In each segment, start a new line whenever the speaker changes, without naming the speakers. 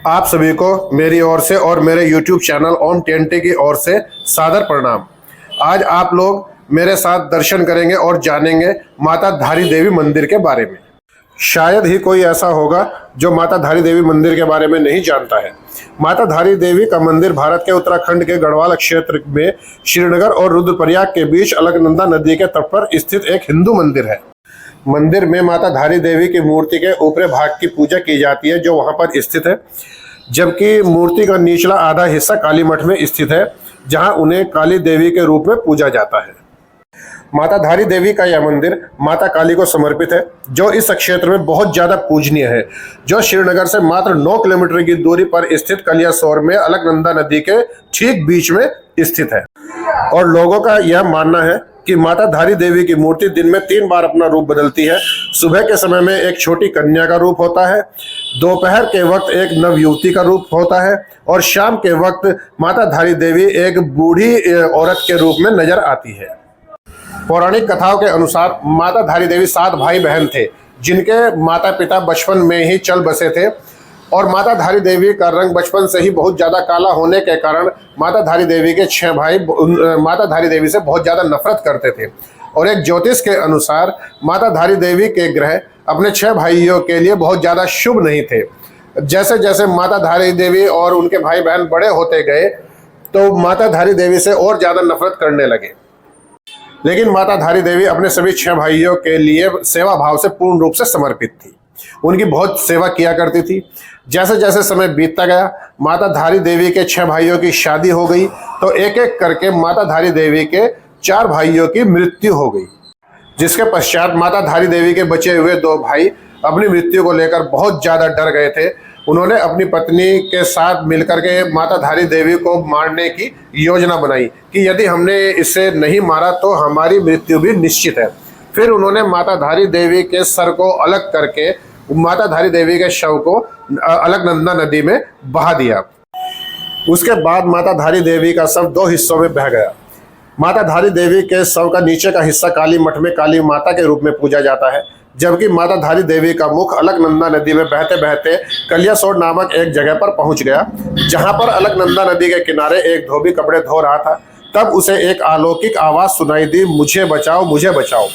आप सभी को मेरी ओर से और मेरे YouTube चैनल ओम TNT की ओर से सादर प्रणाम। आज आप लोग मेरे साथ दर्शन करेंगे और जानेंगे माता धारी देवी मंदिर के बारे में। शायद ही कोई ऐसा होगा जो माता धारी देवी मंदिर के बारे में नहीं जानता है। माता धारी देवी का मंदिर भारत के उत्तराखंड के गढ़वाल क्षेत्र में श्रीनगर और रुद्रप्रयाग के बीच अलकनंदा नदी के तट पर स्थित एक हिंदू मंदिर है। मंदिर में माता धारी देवी की मूर्ति के ऊपरी भाग की पूजा की जाती है जो वहां पर स्थित है, जबकि मूर्ति का निचला आधा हिस्सा काली मठ में स्थित है जहां उन्हें काली देवी के रूप में पूजा जाता है। माता धारी देवी का यह मंदिर माता काली को समर्पित है जो इस क्षेत्र में बहुत ज्यादा पूजनीय है, जो श्रीनगर से मात्र 9 किलोमीटर की दूरी पर स्थित कलियासोर में अलकनंदा नदी के ठीक बीच में स्थित है। और लोगों का यह मानना है कि माता धारी देवी की मूर्ति दिन में 3 बार अपना रूप बदलती है। सुबह के समय में एक छोटी कन्या का रूप होता है, दोपहर के वक्त एक नवयुवती का रूप होता है और शाम के वक्त माता धारी देवी एक बूढ़ी औरत के रूप में नजर आती है। पौराणिक कथाओं के अनुसार माता धारी देवी 7 भाई बहन थे जिनके माता पिता बचपन में ही चल बसे थे और माता धारी देवी का रंग बचपन से ही बहुत ज़्यादा काला होने के कारण माता धारी देवी के 6 भाई माता धारी देवी से बहुत ज़्यादा नफरत करते थे। और एक ज्योतिष के अनुसार माता धारी देवी के ग्रह अपने 6 भाइयों के लिए बहुत ज़्यादा शुभ नहीं थे। जैसे जैसे माता धारी देवी और उनके भाई बहन बड़े होते गए तो माता धारी देवी से और ज़्यादा नफरत करने लगे। लेकिन माता धारी देवी अपने सभी 6 भाइयों के लिए सेवा भाव से पूर्ण रूप से समर्पित थी, उनकी बहुत सेवा किया करती थी। जैसे जैसे समय बीतता गया माता धारी देवी के 6 भाइयों की शादी हो गई तो एक एक करके माता धारी देवी के 4 भाइयों की मृत्यु हो गई, जिसके पश्चात माता धारी देवी के बचे हुए 2 भाई अपनी मृत्यु को लेकर बहुत ज़्यादा डर गए थे। उन्होंने अपनी पत्नी के साथ मिलकर के माता धारी देवी को मारने की योजना बनाई कि यदि हमने इसे नहीं मारा तो हमारी मृत्यु भी निश्चित है। फिर उन्होंने माता धारी देवी के सर को अलग करके माता धारी देवी के शव को अलकनंदा नदी में बहा दिया। उसके बाद माता धारी देवी का शव 2 हिस्सों में बह गया। माता धारी देवी के शव का नीचे का हिस्सा काली मठ में काली माता के रूप में पूजा जाता है, जबकि माता धारी देवी का मुख अलकनंदा नदी में बहते बहते कलियासोर नामक एक जगह पर पहुंच गया, जहां पर अलकनंदा नदी के किनारे एक धोबी कपड़े धो रहा था। तब उसे एक अलौकिक आवाज सुनाई दी, मुझे बचाओ मुझे बचाओ।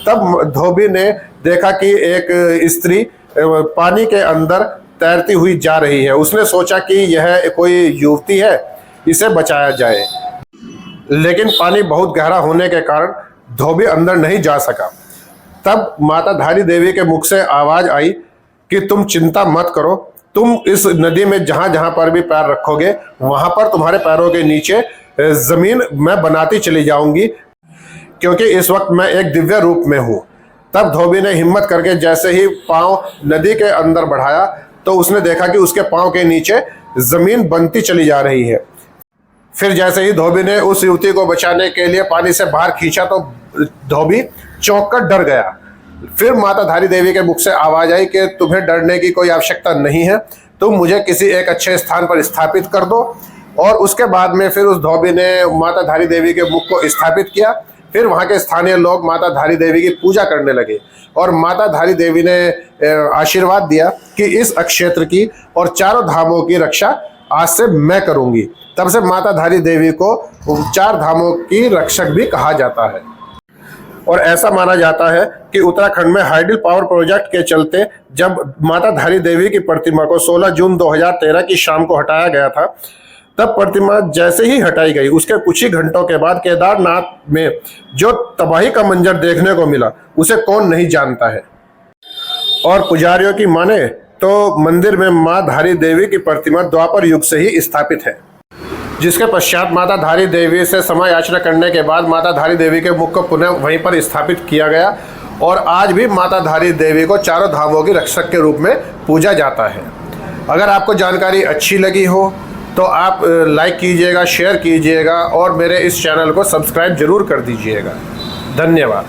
तब धोबी ने देखा कि एक स्त्री पानी के अंदर तैरती हुई जा रही है। उसने सोचा कि यह कोई युवती है, इसे बचाया जाए, लेकिन पानी बहुत गहरा होने के कारण धोबी अंदर नहीं जा सका। तब माता धारी देवी के मुख से आवाज आई कि तुम चिंता मत करो, तुम इस नदी में जहां जहां पर भी पैर रखोगे वहां पर तुम्हारे पैरों के नीचे जमीन मैं बनाती चली जाऊंगी, क्योंकि इस वक्त मैं एक दिव्य रूप में हूं। तब धोबी ने हिम्मत करके जैसे ही पांव नदी के अंदर बढ़ाया तो उसने देखा कि उसके पांव के नीचे जमीन बनती चली जा रही है। फिर जैसे ही धोबी ने उस युवती को बचाने के लिए पानी से बाहर खींचा तो धोबी चौंक कर डर गया। फिर माता धारी देवी के मुख से आवाज आई कि तुम्हें डरने की कोई आवश्यकता नहीं है, तुम मुझे किसी एक अच्छे स्थान पर स्थापित कर दो। और उसके बाद में फिर उस धोबी ने माता धारी देवी के मुख को स्थापित किया। फिर वहाँ के स्थानीय लोग माता धारी देवी की पूजा करने लगे और माता धारी देवी ने आशीर्वाद दिया कि इस क्षेत्र की और चारों धामों की रक्षा आज से मैं करूंगी। तब से माता धारी देवी को 4 धामों की रक्षक भी कहा जाता है। और ऐसा माना जाता है कि उत्तराखंड में हाइडल पावर प्रोजेक्ट के चलते जब माता धारी देवी की प्रतिमा को 16 जून 2013 की शाम को हटाया गया था, तब प्रतिमा जैसे ही हटाई गई उसके कुछ ही घंटों के बाद केदारनाथ में जो तबाही का मंजर देखने को मिला उसे कौन नहीं जानता है। और पुजारियों की माने तो मंदिर में मां धारी देवी की प्रतिमा द्वापर युग से ही स्थापित है, जिसके पश्चात माता धारी देवी से समय याचना करने के बाद माता धारी देवी के मुख को पुनः वहीं पर स्थापित किया गया। और आज भी माता धारी देवी को चारों धामों की रक्षक के रूप में पूजा जाता है। अगर आपको जानकारी अच्छी लगी हो तो आप लाइक कीजिएगा, शेयर कीजिएगा और मेरे इस चैनल को सब्सक्राइब जरूर कर दीजिएगा। धन्यवाद।